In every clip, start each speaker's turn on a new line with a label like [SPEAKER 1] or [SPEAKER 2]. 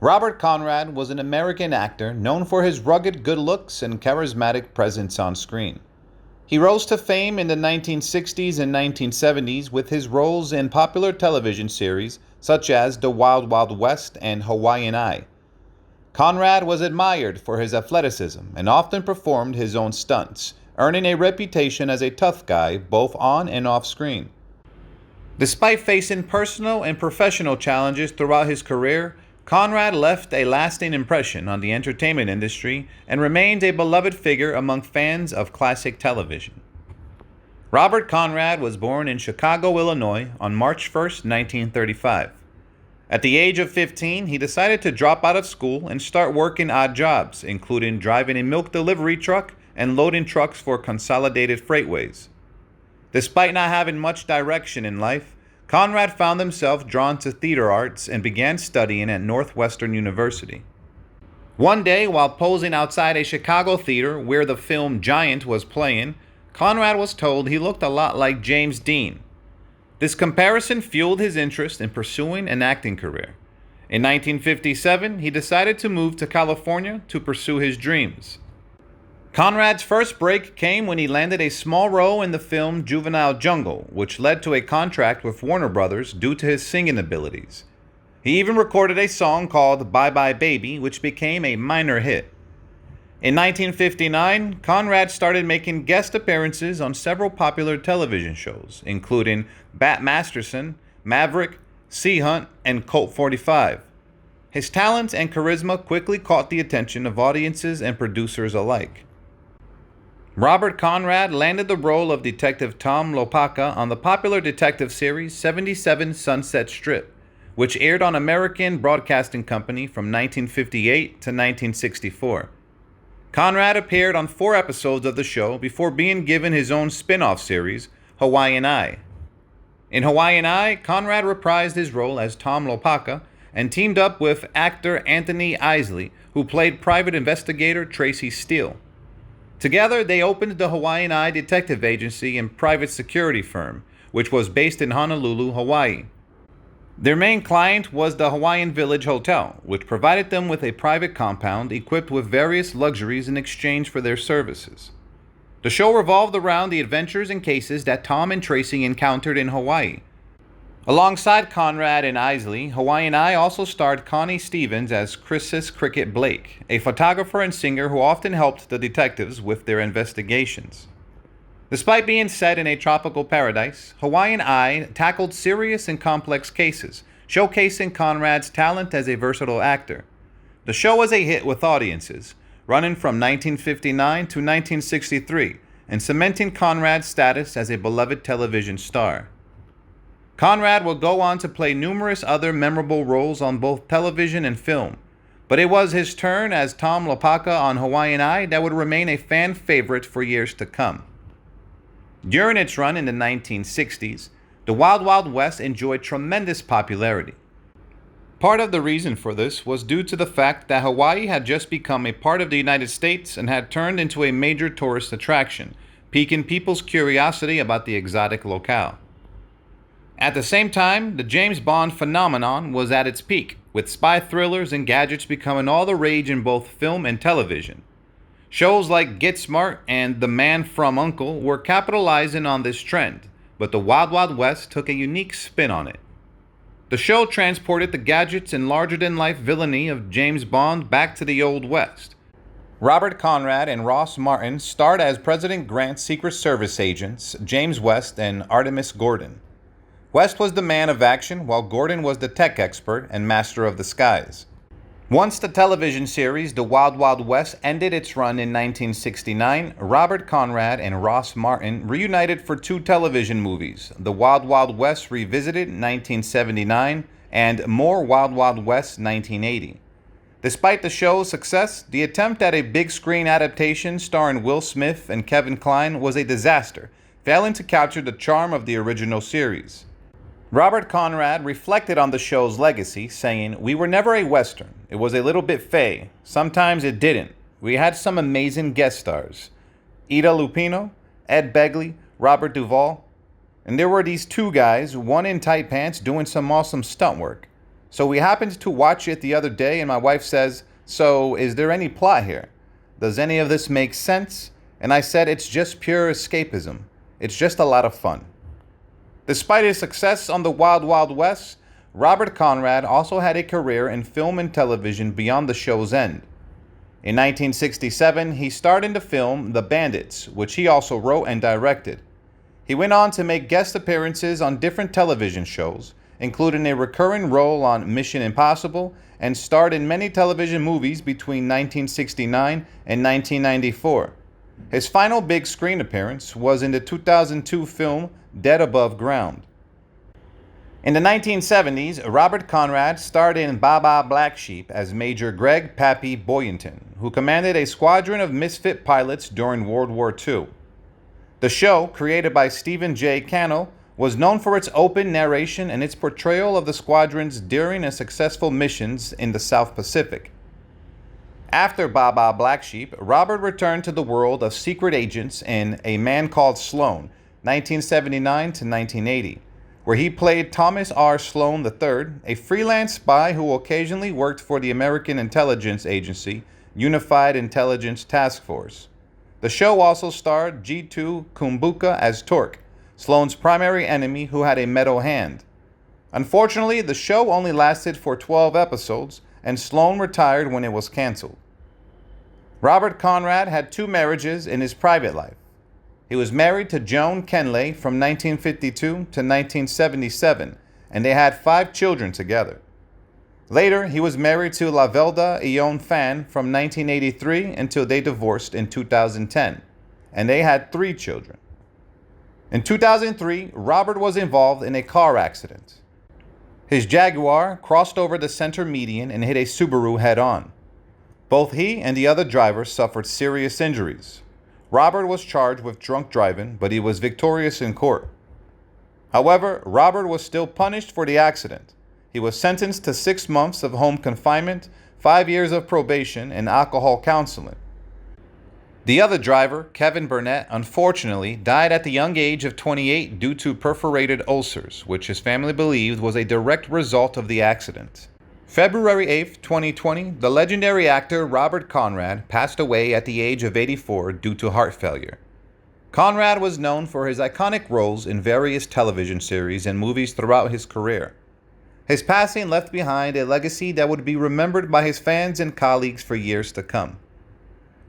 [SPEAKER 1] Robert Conrad was an American actor known for his rugged good looks and charismatic presence on screen. He rose to fame in the 1960s and 1970s with his roles in popular television series such as The Wild Wild West and Hawaiian Eye. Conrad was admired for his athleticism and often performed his own stunts, earning a reputation as a tough guy both on and off screen. Despite facing personal and professional challenges throughout his career, Conrad left a lasting impression on the entertainment industry and remains a beloved figure among fans of classic television. Robert Conrad was born in Chicago, Illinois on March 1, 1935. At the age of 15, he decided to drop out of school and start working odd jobs, including driving a milk delivery truck and loading trucks for Consolidated Freightways. Despite not having much direction in life, Conrad found himself drawn to theater arts and began studying at Northwestern University. One day, while posing outside a Chicago theater where the film Giant was playing, Conrad was told he looked a lot like James Dean. This comparison fueled his interest in pursuing an acting career. In 1957, he decided to move to California to pursue his dreams. Conrad's first break came when he landed a small role in the film Juvenile Jungle, which led to a contract with Warner Brothers due to his singing abilities. He even recorded a song called Bye Bye Baby, which became a minor hit. In 1959, Conrad started making guest appearances on several popular television shows, including Bat Masterson, Maverick, Sea Hunt, and Colt 45. His talent and charisma quickly caught the attention of audiences and producers alike. Robert Conrad landed the role of Detective Tom Lopaka on the popular detective series 77 Sunset Strip, which aired on American Broadcasting Company from 1958 to 1964. Conrad appeared on 4 episodes of the show before being given his own spin-off series, Hawaiian Eye. In Hawaiian Eye, Conrad reprised his role as Tom Lopaka and teamed up with actor Anthony Isley, who played private investigator Tracy Steele. Together, they opened the Hawaiian Eye Detective Agency and private security firm, which was based in Honolulu, Hawaii. Their main client was the Hawaiian Village Hotel, which provided them with a private compound equipped with various luxuries in exchange for their services. The show revolved around the adventures and cases that Tom and Tracy encountered in Hawaii. Alongside Conrad and Isley, Hawaiian Eye also starred Connie Stevens as Chrysis Cricket Blake, a photographer and singer who often helped the detectives with their investigations. Despite being set in a tropical paradise, Hawaiian Eye tackled serious and complex cases, showcasing Conrad's talent as a versatile actor. The show was a hit with audiences, running from 1959 to 1963, and cementing Conrad's status as a beloved television star. Conrad would go on to play numerous other memorable roles on both television and film, but it was his turn as Tom Lopaka on Hawaiian Eye that would remain a fan favorite for years to come. During its run in the 1960s, The Wild Wild West enjoyed tremendous popularity. Part of the reason for this was due to the fact that Hawaii had just become a part of the United States and had turned into a major tourist attraction, piquing people's curiosity about the exotic locale. At the same time, the James Bond phenomenon was at its peak, with spy thrillers and gadgets becoming all the rage in both film and television. Shows like Get Smart and The Man from U.N.C.L.E. were capitalizing on this trend, but The Wild Wild West took a unique spin on it. The show transported the gadgets and larger-than-life villainy of James Bond back to the Old West. Robert Conrad and Ross Martin starred as President Grant's Secret Service agents, James West and Artemis Gordon. West was the man of action, while Gordon was the tech expert and master of the skies. Once the television series The Wild Wild West ended its run in 1969, Robert Conrad and Ross Martin reunited for 2 television movies, The Wild Wild West Revisited 1979 and More Wild Wild West 1980. Despite the show's success, the attempt at a big screen adaptation starring Will Smith and Kevin Kline was a disaster, failing to capture the charm of the original series. Robert Conrad reflected on the show's legacy, saying, "We were never a Western. It was a little bit fey. Sometimes it didn't. We had some amazing guest stars. Ida Lupino, Ed Begley, Robert Duvall. And there were these 2 guys, one in tight pants doing some awesome stunt work. So we happened to watch it the other day, and my wife says, "So, is there any plot here? Does any of this make sense?" And I said, "It's just pure escapism. It's just a lot of fun." Despite his success on the Wild Wild West, Robert Conrad also had a career in film and television beyond the show's end. In 1967, he starred in the film The Bandits, which he also wrote and directed. He went on to make guest appearances on different television shows, including a recurring role on Mission Impossible, and starred in many television movies between 1969 and 1994. His final big screen appearance was in the 2002 film Dead Above Ground. In the 1970s, Robert Conrad starred in Baa Baa Black Sheep as Major Greg "Pappy" Boyenton, who commanded a squadron of misfit pilots during World War II. The show, created by Stephen J. Cannell, was known for its open narration and its portrayal of the squadron's daring and successful missions in the South Pacific. After Baa Baa Black Sheep, Robert returned to the world of secret agents in A Man Called Sloan, 1979 to 1980. Where he played Thomas R. Sloan III, a freelance spy who occasionally worked for the American intelligence agency, Unified Intelligence Task Force. The show also starred G2 Kumbuka as Torque, Sloan's primary enemy who had a metal hand. Unfortunately, the show only lasted for 12 episodes, and Sloan retired when it was canceled. Robert Conrad had 2 marriages in his private life. He was married to Joan Kenley from 1952 to 1977, and they had 5 children together. Later, he was married to Lavelda Ione Fan from 1983 until they divorced in 2010, and they had 3 children. In 2003, Robert was involved in a car accident. His Jaguar crossed over the center median and hit a Subaru head-on. Both he and the other driver suffered serious injuries. Robert was charged with drunk driving, but he was victorious in court. However, Robert was still punished for the accident. He was sentenced to 6 months of home confinement, 5 years of probation, and alcohol counseling. The other driver, Kevin Burnett, unfortunately died at the young age of 28 due to perforated ulcers, which his family believed was a direct result of the accident. February 8, 2020, the legendary actor Robert Conrad passed away at the age of 84 due to heart failure. Conrad was known for his iconic roles in various television series and movies throughout his career. His passing left behind a legacy that would be remembered by his fans and colleagues for years to come.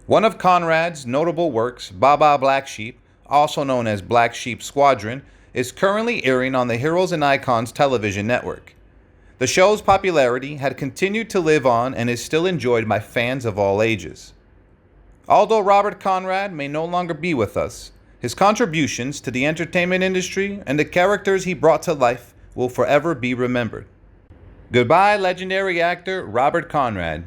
[SPEAKER 1] One of Conrad's notable works, Baa Baa Black Sheep, also known as Black Sheep Squadron, is currently airing on the Heroes and Icons television network. The show's popularity had continued to live on and is still enjoyed by fans of all ages. Although Robert Conrad may no longer be with us, his contributions to the entertainment industry and the characters he brought to life will forever be remembered. Goodbye, legendary actor Robert Conrad.